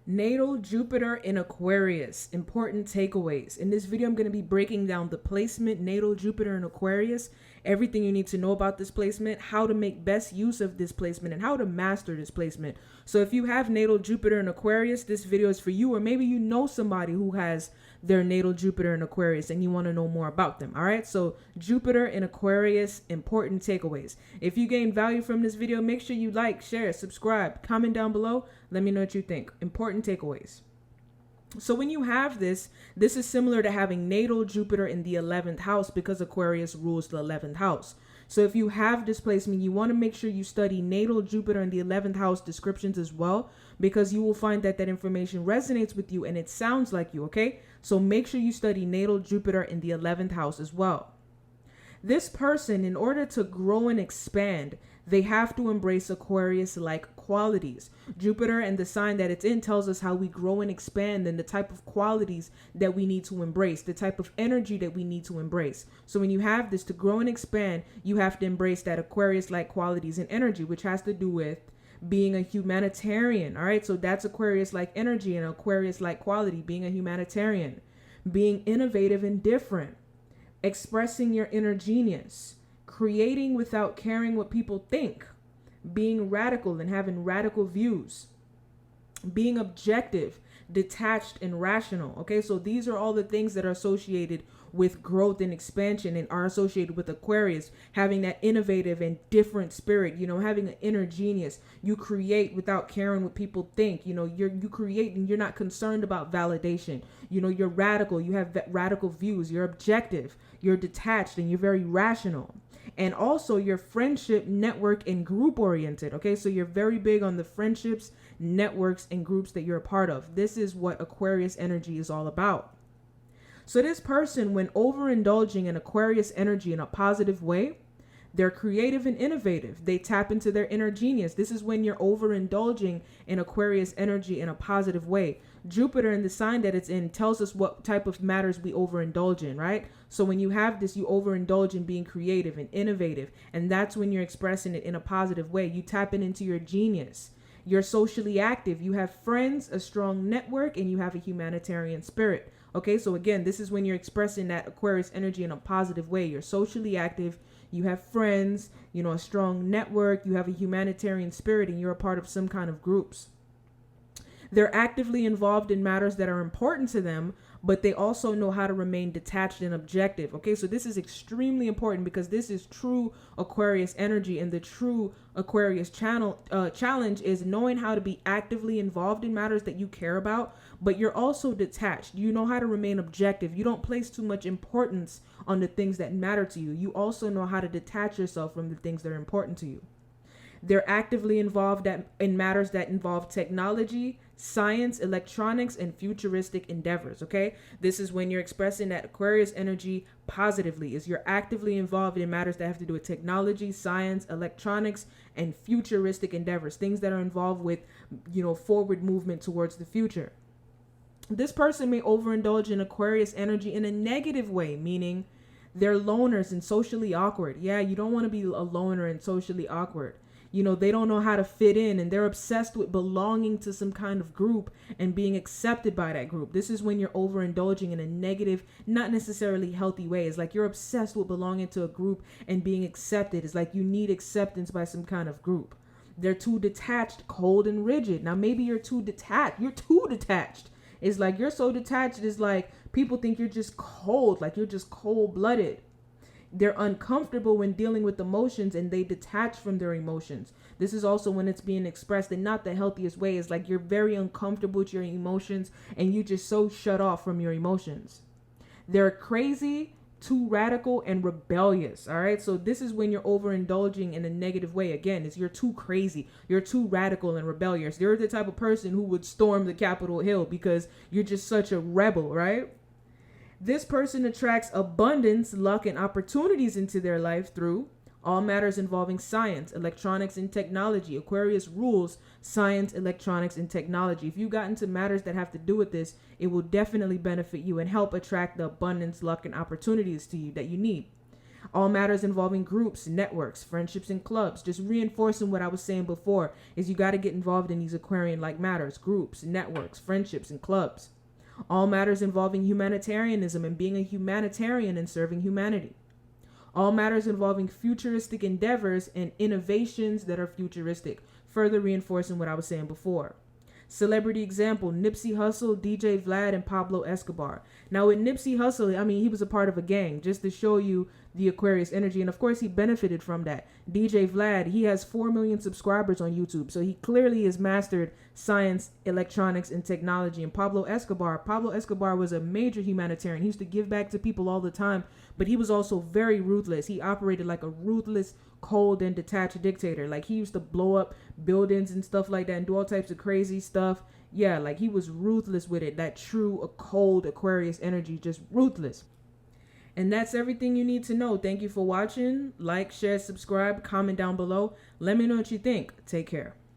Natal Jupiter in Aquarius. Important takeaways. In this video, I'm going to be breaking down the placement, natal Jupiter in Aquarius, everything you need to know about this placement, how to make best use of this placement, and how to master this placement. So if you have natal Jupiter in Aquarius, this video is for you, or maybe you know somebody who has their natal Jupiter in Aquarius and you want to know more about them. All right. So Jupiter in Aquarius, important takeaways. If you gain value from this video, make sure you like, share, subscribe, comment down below. Let me know what you think. Important takeaways. So when you have this is similar to having natal Jupiter in the 11th house because Aquarius rules the 11th house. So if you have displacement, you want to make sure you study natal Jupiter in the 11th house descriptions as well, because you will find that that information resonates with you and it sounds like you, okay? So make sure you study natal Jupiter in the 11th house as well. This person, in order to grow and expand, they have to embrace Aquarius-like qualities. Jupiter and the sign that it's in tells us how we grow and expand and the type of qualities that we need to embrace, the type of energy that we need to embrace. So when you have this, to grow and expand, you have to embrace that Aquarius-like qualities and energy, which has to do with being a humanitarian. All right, so that's Aquarius-like energy and Aquarius-like quality, being a humanitarian, being innovative and different, expressing your inner genius, creating without caring what people think, being radical and having radical views, being objective, detached, and rational. Okay, so these are all the things that are associated with growth and expansion and are associated with Aquarius, having that innovative and different spirit, having an inner genius. You create without caring what people think. You create and you're not concerned about validation. You're radical, you have radical views, you're objective, you're detached, and you're very rational. And also your friendship, network, and group oriented. Okay, so you're very big on the friendships, networks, and groups that you're a part of. This is what Aquarius energy is all about. So this person, when overindulging in Aquarius energy in a positive way, they're creative and innovative. They tap into their inner genius. This is when you're overindulging in Aquarius energy in a positive way. Jupiter in the sign that it's in tells us what type of matters we overindulge in, right? So when you have this, you overindulge in being creative and innovative. And that's when you're expressing it in a positive way. You tapping into your genius. You're socially active. You have friends, a strong network, and you have a humanitarian spirit. Okay, so again, this is when you're expressing that Aquarius energy in a positive way. You're socially active. You have friends, a strong network. You have a humanitarian spirit, and you're a part of some kind of groups. They're actively involved in matters that are important to them, but they also know how to remain detached and objective. Okay, so this is extremely important because this is true Aquarius energy, and the true Aquarius challenge is knowing how to be actively involved in matters that you care about, but you're also detached. You know how to remain objective. You don't place too much importance on the things that matter to you. You also know how to detach yourself from the things that are important to you. They're actively involved in matters that involve technology, science, electronics, and futuristic endeavors, okay? This is when you're expressing that Aquarius energy positively, is you're actively involved in matters that have to do with technology, science, electronics, and futuristic endeavors, things that are involved with, forward movement towards the future. This person may overindulge in Aquarius energy in a negative way, meaning they're loners and socially awkward. Yeah, you don't want to be a loner and socially awkward. They don't know how to fit in, and they're obsessed with belonging to some kind of group and being accepted by that group. This is when you're overindulging in a negative, not necessarily healthy way. It's like you're obsessed with belonging to a group and being accepted. It's like you need acceptance by some kind of group. They're too detached, cold, and rigid. Now, maybe you're too detached. You're too detached. It's like you're so detached. It's like people think you're just cold, like you're just cold-blooded. They're uncomfortable when dealing with emotions, and they detach from their emotions. This is also when it's being expressed in not the healthiest way. It's like you're very uncomfortable with your emotions and you just so shut off from your emotions. They're crazy, too radical, and rebellious. All right. So this is when you're overindulging in a negative way. Again, you're too crazy. You're too radical and rebellious. You're the type of person who would storm the Capitol Hill because you're just such a rebel, right? This person attracts abundance, luck, and opportunities into their life through all matters involving science, electronics, and technology. Aquarius rules science, electronics, and technology. If you got into matters that have to do with this, it will definitely benefit you and help attract the abundance, luck, and opportunities to you that you need. All matters involving groups, networks, friendships, and clubs. Just reinforcing what I was saying before is you got to get involved in these Aquarian-like matters, groups, networks, friendships, and clubs. All matters involving humanitarianism and being a humanitarian and serving humanity. All matters involving futuristic endeavors and innovations that are futuristic, further reinforcing what I was saying before. Celebrity example, Nipsey Hussle, DJ Vlad, and Pablo Escobar. Now with Nipsey Hussle, I mean, he was a part of a gang, just to show you the Aquarius energy. And of course, he benefited from that. DJ Vlad, he has 4 million subscribers on YouTube. So he clearly has mastered science, electronics, and technology. And Pablo Escobar was a major humanitarian. He used to give back to people all the time, but he was also very ruthless. He operated like a ruthless, cold, and detached dictator. Like he used to blow up buildings and stuff like that and do all types of crazy stuff. Yeah, like he was ruthless with it. That true, cold Aquarius energy, just ruthless. And that's everything you need to know. Thank you for watching. Like, share, subscribe, comment down below. Let me know what you think. Take care.